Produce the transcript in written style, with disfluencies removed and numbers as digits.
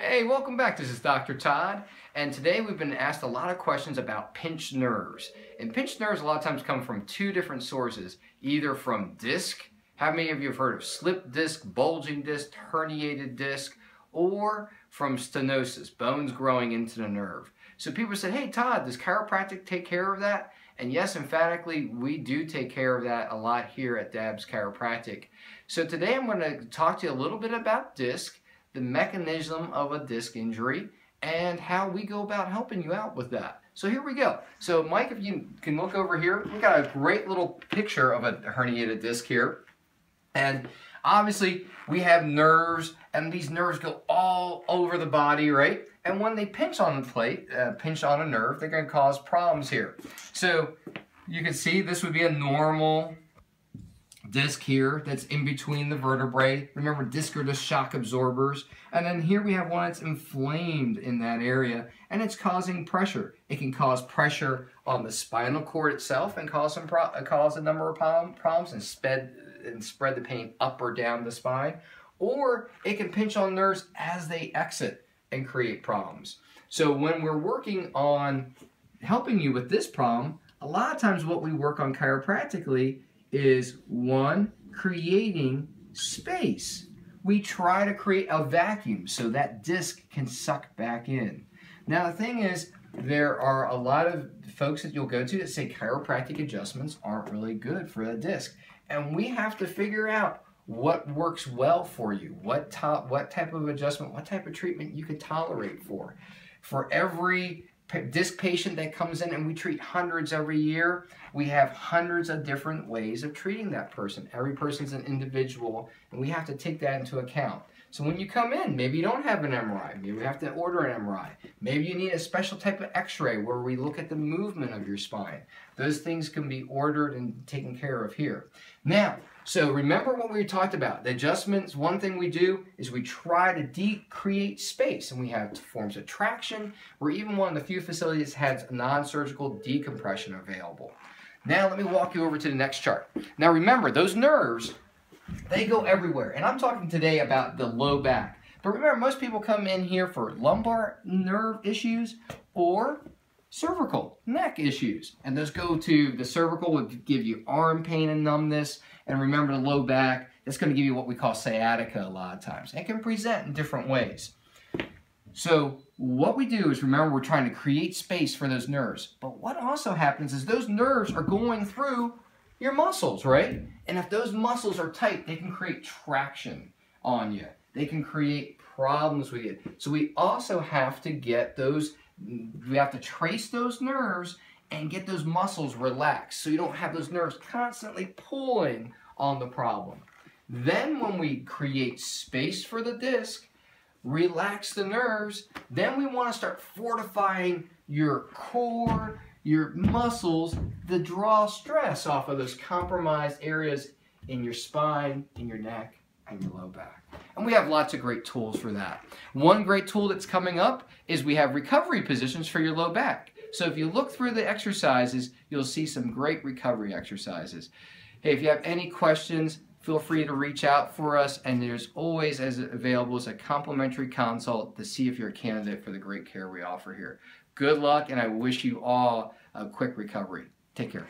Hey, welcome back. This is Dr. Todd, and today we've been asked a lot of questions about pinched nerves. And pinched nerves a lot of times come from two different sources, either from disc. How many of you have heard of slip disc, bulging disc, herniated disc, or from stenosis, bones growing into the nerve? So people said, hey Todd, does chiropractic take care of that? And yes, emphatically, we do take care of that a lot here at Dab's Chiropractic. So today I'm going to talk to you a little bit about disc, the mechanism of a disc injury, and how we go about helping you out with that. So here we go. So Mike, if you can look over here, we got a great little picture of a herniated disc here. And obviously we have nerves, and these nerves go all over the body, right? And when they pinch on the plate, pinch on a nerve, they're going to cause problems here. So you can see this would be a normal disc here that's in between the vertebrae. Remember, discs are just shock absorbers. And then here we have one that's inflamed in that area, and it's causing pressure. It can cause pressure on the spinal cord itself and cause a number of problems and spread the pain up or down the spine. Or it can pinch on nerves as they exit and create problems. So when we're working on helping you with this problem, a lot of times what we work on chiropractically is, one, creating space. We try to create a vacuum so that disc can suck back in. Now the thing is, there are a lot of folks that you'll go to that say chiropractic adjustments aren't really good for the disc. And we have to figure out what works well for you, what type of adjustment, what type of treatment you could tolerate for. For every disc patient that comes in, and we treat hundreds every year, we have hundreds of different ways of treating that person. Every person's an individual, and we have to take that into account. So when you come in, maybe you don't have an MRI, maybe we have to order an MRI, maybe you need a special type of x-ray where we look at the movement of your spine. Those things can be ordered and taken care of here. Now, so remember what we talked about. The adjustments, one thing we do is we try to create space, and we have forms of traction. We're even one of the few facilities that has non-surgical decompression available. Now let me walk you over to the next chart. Now remember, those nerves, they go everywhere. And I'm talking today about the low back. But remember, most people come in here for lumbar nerve issues or cervical neck issues. And those go to the cervical, would give you arm pain and numbness. And remember, the low back, that's going to give you what we call sciatica a lot of times. It can present in different ways. So what we do is, remember, we're trying to create space for those nerves. But what also happens is those nerves are going through your muscles, right? And if those muscles are tight, they can create traction on you. They can create problems with you. So we also have to get those, we have to trace those nerves and get those muscles relaxed so you don't have those nerves constantly pulling on the problem. Then when we create space for the disc, relax the nerves, then we want to start fortifying your core, your muscles, to draw stress off of those compromised areas in your spine, in your neck, and your low back. And we have lots of great tools for that. One great tool that's coming up is we have recovery positions for your low back. So if you look through the exercises, you'll see some great recovery exercises. Hey, if you have any questions, feel free to reach out for us, and there's always available as a complimentary consult to see if you're a candidate for the great care we offer here. Good luck, and I wish you all a quick recovery. Take care.